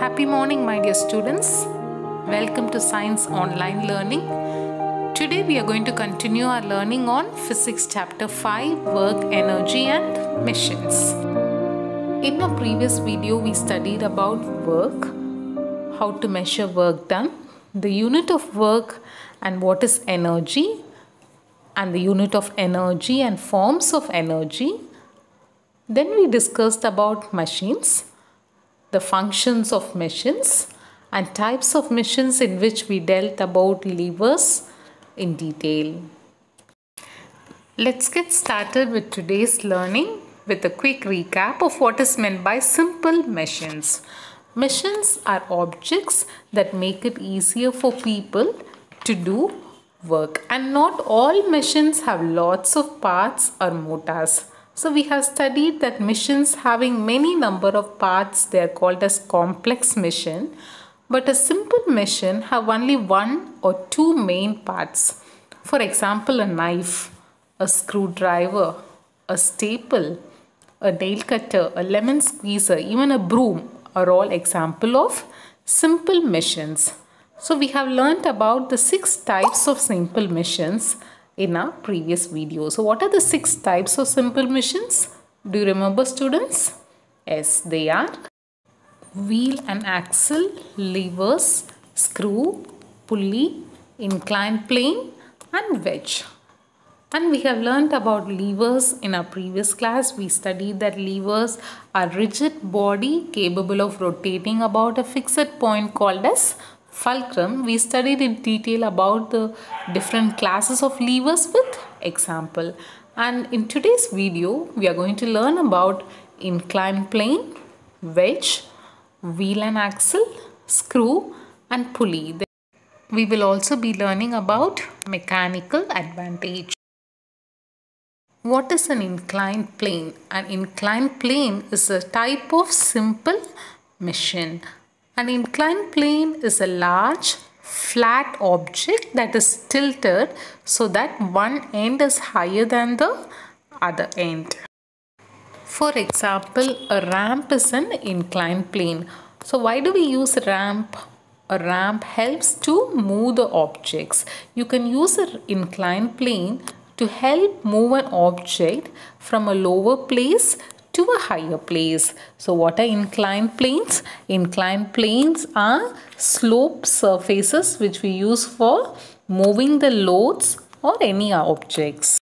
Happy morning, my dear students. Welcome to Science Online Learning. Today we are going to continue our learning on Physics Chapter 5, Work, Energy and Missions. In our previous video, we studied about work, how to measure work done, the unit of work and what is energy, and the unit of energy and forms of energy. Then we discussed about machines, the functions of machines and types of machines, in which we dealt about levers in detail. Let's get started with today's learning with a quick recap of what is meant by simple machines. Machines are objects that make it easier for people to do work, and not all machines have lots of parts or motors. So we have studied that machines having many number of parts, they are called as complex machine, but a simple machine have only one or two main parts. For example, a knife, a screwdriver, a staple, a nail cutter, a lemon squeezer, even a broom are all example of simple machines. So we have learnt about the 6 types of simple machines in our previous video. So what are the 6 types of simple machines? Do you remember, students? Yes, they are wheel and axle, levers, screw, pulley, inclined plane and wedge. And we have learnt about levers in our previous class. We studied that levers are rigid body capable of rotating about a fixed point called as fulcrum. We studied in detail about the different classes of levers with example. And in today's video, we are going to learn about inclined plane, wedge, wheel and axle, screw and pulley. We will also be learning about mechanical advantage. What is an inclined plane? An inclined plane is a type of simple machine. An inclined plane is a large, flat object that is tilted so that one end is higher than the other end. For example, a ramp is an inclined plane. So why do we use a ramp? A ramp helps to move the objects. You can use an inclined plane to help move an object from a lower place to a higher place. So what are inclined planes? Inclined planes are sloped surfaces which we use for moving the loads or any objects.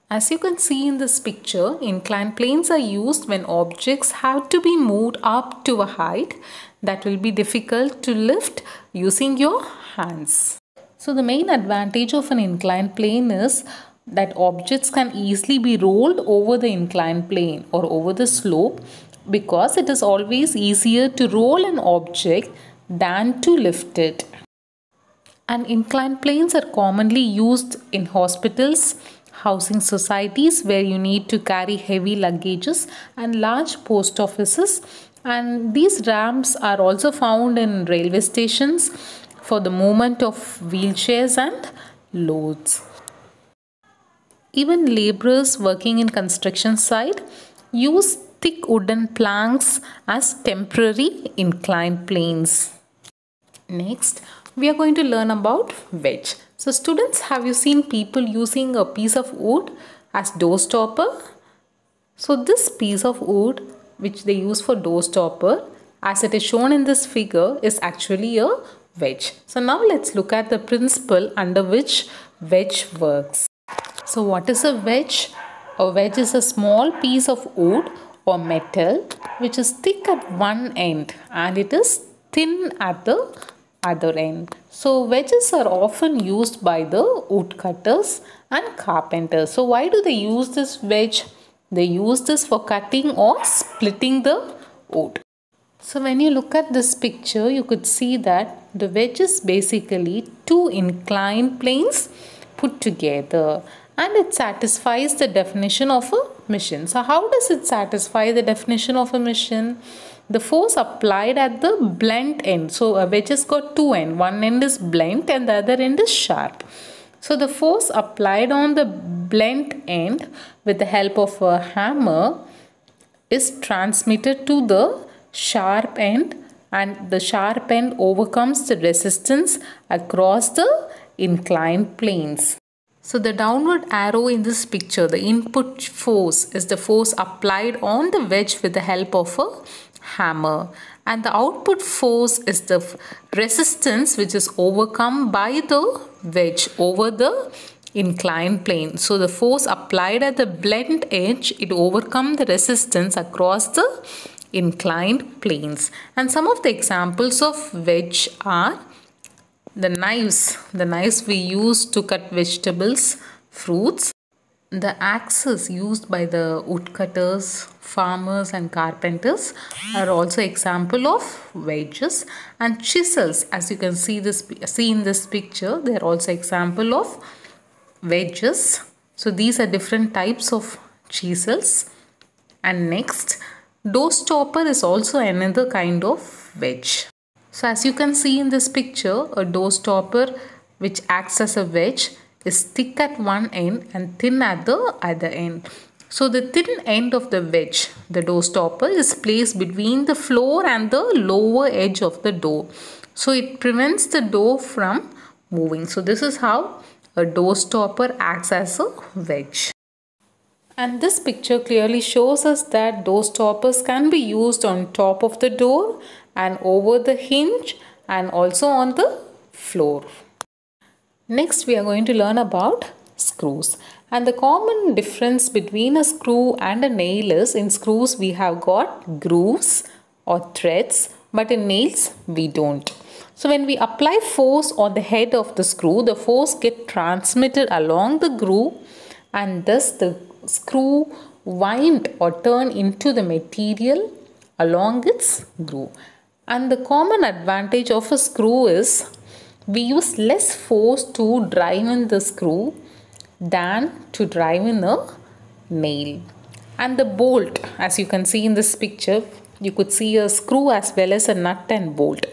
As you can see in this picture, inclined planes are used when objects have to be moved up to a height that will be difficult to lift using your hands. So the main advantage of an inclined plane is that objects can easily be rolled over the inclined plane or over the slope, because it is always easier to roll an object than to lift it. And inclined planes are commonly used in hospitals, housing societies where you need to carry heavy luggages, and large post offices. And these ramps are also found in railway stations for the movement of wheelchairs and loads. Even laborers working in construction site use thick wooden planks as temporary inclined planes. Next, we are going to learn about wedge. So students, have you seen people using a piece of wood as door stopper? So this piece of wood which they use for door stopper, as it is shown in this figure, is actually a wedge. So now let's look at the principle under which wedge works. So what is a wedge? A wedge is a small piece of wood or metal which is thick at one end and it is thin at the other end. So wedges are often used by the woodcutters and carpenters. So why do they use this wedge? They use this for cutting or splitting the wood. So when you look at this picture, you could see that the wedge is basically two inclined planes put together, and it satisfies the definition of a machine. So how does it satisfy the definition of a machine? The force applied at the blunt end. So a wedge has got two ends. One end is blunt and the other end is sharp. So the force applied on the blunt end with the help of a hammer is transmitted to the sharp end and the sharp end overcomes the resistance across the inclined planes. So the downward arrow in this picture, the input force is the force applied on the wedge with the help of a hammer, and the output force is the resistance which is overcome by the wedge over the inclined plane. So the force applied at the blunt edge, it overcome the resistance across the inclined planes. And some of the examples of wedge are the knives we use to cut vegetables, fruits. The axes used by the woodcutters, farmers and carpenters are also example of wedges. And chisels, as you can see in this picture, they are also example of wedges. So these are different types of chisels. And next, door stopper is also another kind of wedge. So as you can see in this picture, a door stopper which acts as a wedge is thick at one end and thin at the other end. So the thin end of the wedge, the door stopper, is placed between the floor and the lower edge of the door. So it prevents the door from moving. So this is how a door stopper acts as a wedge. And this picture clearly shows us that door stoppers can be used on top of the door and over the hinge and also on the floor. Next, we are going to learn about screws. And the common difference between a screw and a nail is, in screws we have got grooves or threads, but in nails we don't. So when we apply force on the head of the screw, the force gets transmitted along the groove, and thus the screw wind or turn into the material along its groove. And the common advantage of a screw is we use less force to drive in the screw than to drive in a nail. And the bolt, as you can see in this picture, you could see a screw as well as a nut and bolt.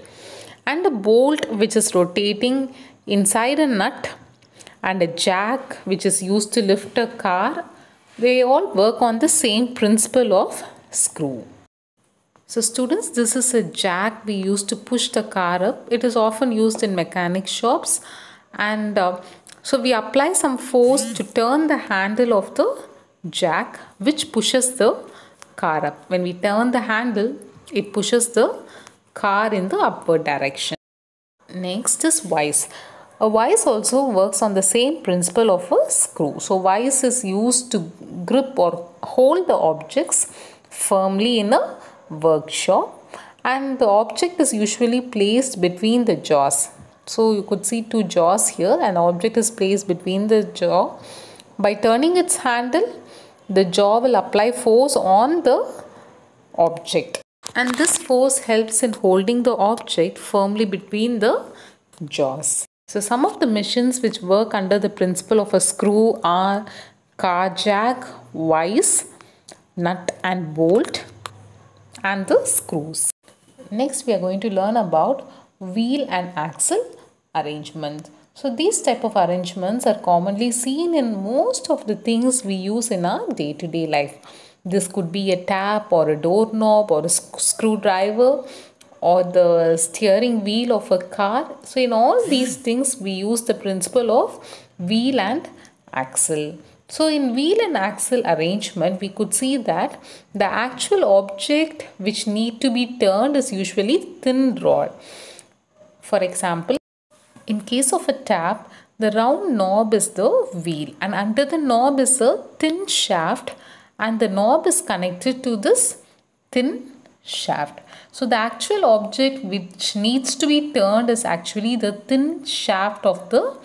And a bolt which is rotating inside a nut and a jack which is used to lift a car, they all work on the same principle of screw. So students, this is a jack we use to push the car up. It is often used in mechanic shops, and so we apply some force to turn the handle of the jack which pushes the car up. When we turn the handle, it pushes the car in the upward direction. Next is vise. A vise also works on the same principle of a screw. So vise is used to grip or hold the objects firmly in a workshop, and the object is usually placed between the jaws. So you could see two jaws here, and the object is placed between the jaw. By turning its handle, the jaw will apply force on the object, and this force helps in holding the object firmly between the jaws. So some of the machines which work under the principle of a screw are car jack, vise, nut and bolt, and the screws. Next, we are going to learn about wheel and axle arrangement. So these type of arrangements are commonly seen in most of the things we use in our day-to-day life. This could be a tap or a doorknob or a screwdriver or the steering wheel of a car. So in all these things we use the principle of wheel and axle. So in wheel and axle arrangement, we could see that the actual object which need to be turned is usually thin rod. For example, in case of a tap, the round knob is the wheel, and under the knob is a thin shaft, and the knob is connected to this thin shaft. So the actual object which needs to be turned is actually the thin shaft of the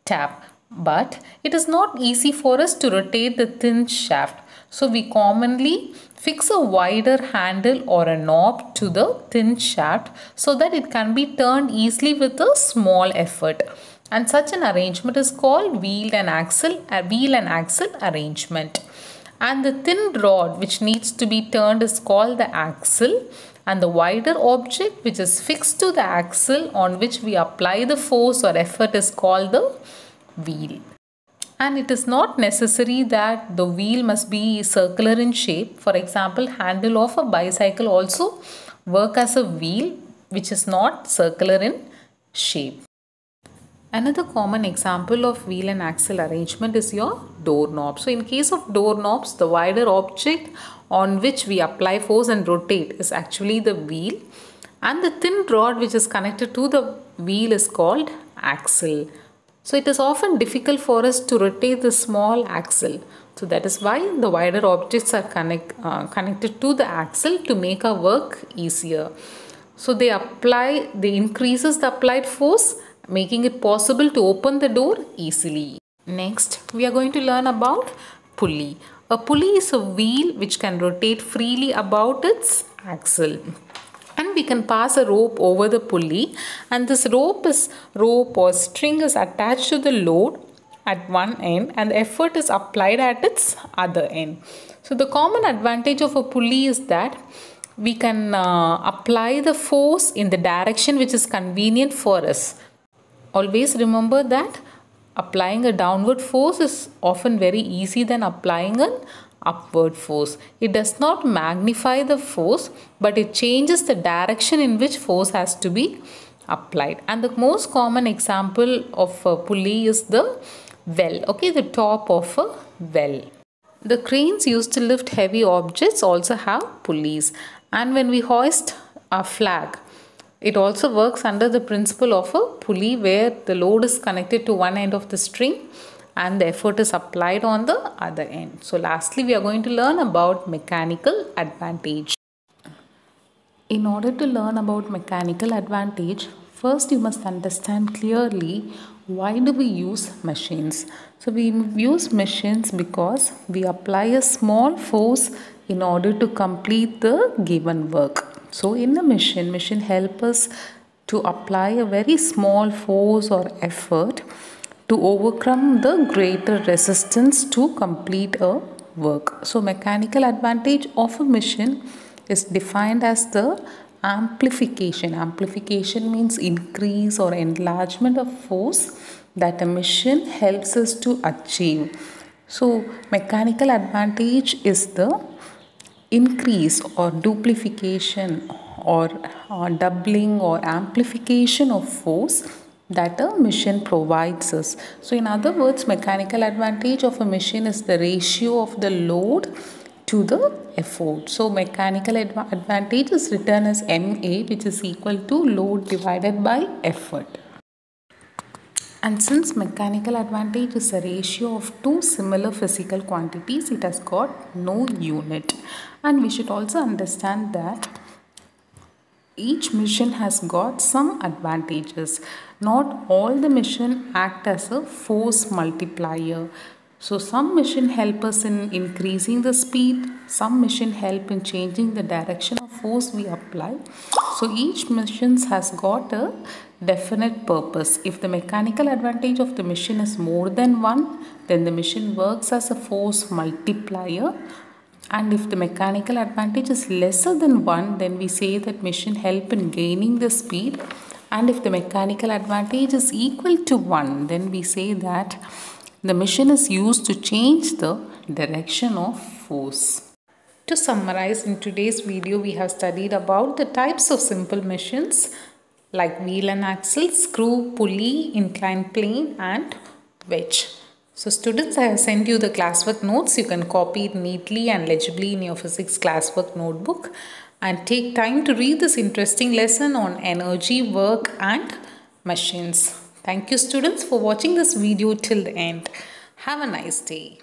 tap. But it is not easy for us to rotate the thin shaft. So we commonly fix a wider handle or a knob to the thin shaft so that it can be turned easily with a small effort. And such an arrangement is called wheel and axle arrangement. And the thin rod which needs to be turned is called the axle, and the wider object which is fixed to the axle on which we apply the force or effort is called the wheel. And it is not necessary that the wheel must be circular in shape. For example, handle of a bicycle also work as a wheel which is not circular in shape. Another common example of wheel and axle arrangement is your doorknob. So in case of doorknobs, the wider object on which we apply force and rotate is actually the wheel, and the thin rod which is connected to the wheel is called axle. So it is often difficult for us to rotate the small axle. So that is why the wider objects are connected to the axle to make our work easier. So they increases the applied force, making it possible to open the door easily. Next, we are going to learn about pulley. A pulley is a wheel which can rotate freely about its axle. And we can pass a rope over the pulley, and this rope or string is attached to the load at one end and the effort is applied at its other end. So the common advantage of a pulley is that we can apply the force in the direction which is convenient for us. Always remember that applying a downward force is often very easy than applying an upward force. It does not magnify the force, but it changes the direction in which force has to be applied. And the most common example of a pulley is the well, the top of a well. The cranes used to lift heavy objects also have pulleys, and when we hoist a flag, it also works under the principle of a pulley where the load is connected to one end of the string and the effort is applied on the other end. So lastly, we are going to learn about mechanical advantage. In order to learn about mechanical advantage, first you must understand clearly why do we use machines. So we use machines because we apply a small force in order to complete the given work. So in a machine helps us to apply a very small force or effort to overcome the greater resistance to complete a work. So mechanical advantage of a machine is defined as the amplification. Amplification means increase or enlargement of force that a machine helps us to achieve. So mechanical advantage is the increase or duplication or doubling or amplification of force that a machine provides us. So in other words, mechanical advantage of a machine is the ratio of the load to the effort. So mechanical advantage is written as MA, which is equal to load divided by effort. And since mechanical advantage is a ratio of two similar physical quantities, it has got no unit. And we should also understand that each machine has got some advantages. Not all the machine act as a force multiplier. So some machine help us in increasing the speed, some machine help in changing the direction of force we apply. So each machine has got a definite purpose. If the mechanical advantage of the machine is more than one, then the machine works as a force multiplier. And if the mechanical advantage is lesser than one, then we say that machine help in gaining the speed. And if the mechanical advantage is equal to 1, then we say that the machine is used to change the direction of force. To summarize, in today's video we have studied about the types of simple machines like wheel and axle, screw, pulley, inclined plane and wedge. So students, I have sent you the classwork notes. You can copy it neatly and legibly in your physics classwork notebook and take time to read this interesting lesson on energy, work and machines. Thank you students for watching this video till the end. Have a nice day.